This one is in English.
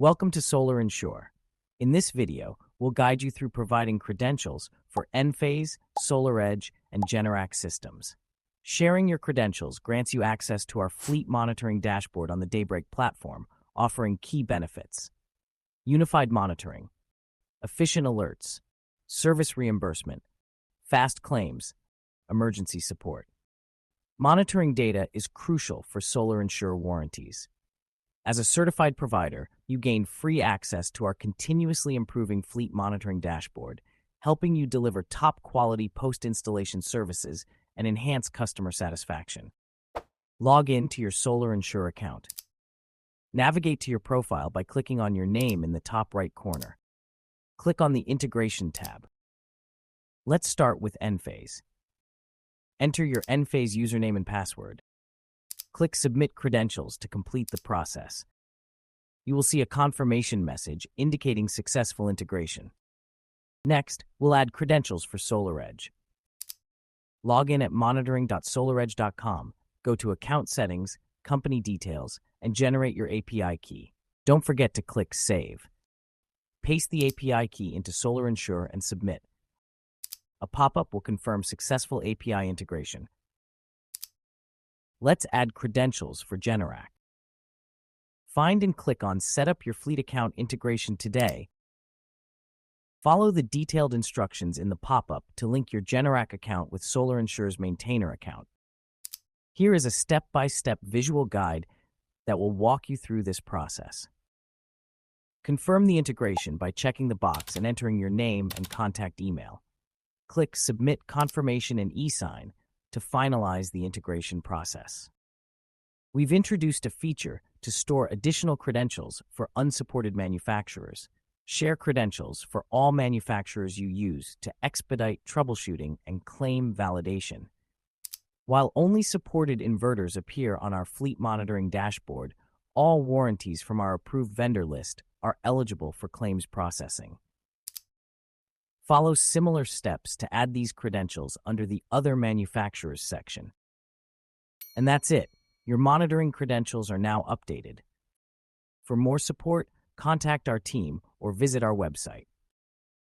Welcome to Solar Insure. In this video, we'll guide you through providing credentials for Enphase, SolarEdge, and Generac systems. Sharing your credentials grants you access to our fleet monitoring dashboard on the Daybreak platform, offering key benefits: unified monitoring, efficient alerts, service reimbursement, fast claims, emergency support. Monitoring data is crucial for Solar Insure warranties. As a certified provider, you gain free access to our continuously improving fleet monitoring dashboard, helping you deliver top-quality post-installation services and enhance customer satisfaction. Log in to your Solar Insure account. Navigate to your profile by clicking on your name in the top right corner. Click on the Integration tab. Let's start with Enphase. Enter your Enphase username and password. Click Submit Credentials to complete the process. You will see a confirmation message indicating successful integration. Next, we'll add credentials for SolarEdge. Log in at monitoring.solaredge.com, go to Account Settings, Company Details, and generate your API key. Don't forget to click Save. Paste the API key into Solar Insure and submit. A pop-up will confirm successful API integration. Let's add credentials for Generac. Find and click on Set up your fleet account integration today. Follow the detailed instructions in the pop-up to link your Generac account with Solar Insure's maintainer account. Here is a step-by-step visual guide that will walk you through this process. Confirm the integration by checking the box and entering your name and contact email. Click Submit Confirmation and e-sign to finalize the integration process. We've introduced a feature to store additional credentials for unsupported manufacturers. Share credentials for all manufacturers you use to expedite troubleshooting and claim validation. While only supported inverters appear on our fleet monitoring dashboard, all warranties from our approved vendor list are eligible for claims processing. Follow similar steps to add these credentials under the Other Manufacturers section. And that's it. Your monitoring credentials are now updated. For more support, contact our team or visit our website.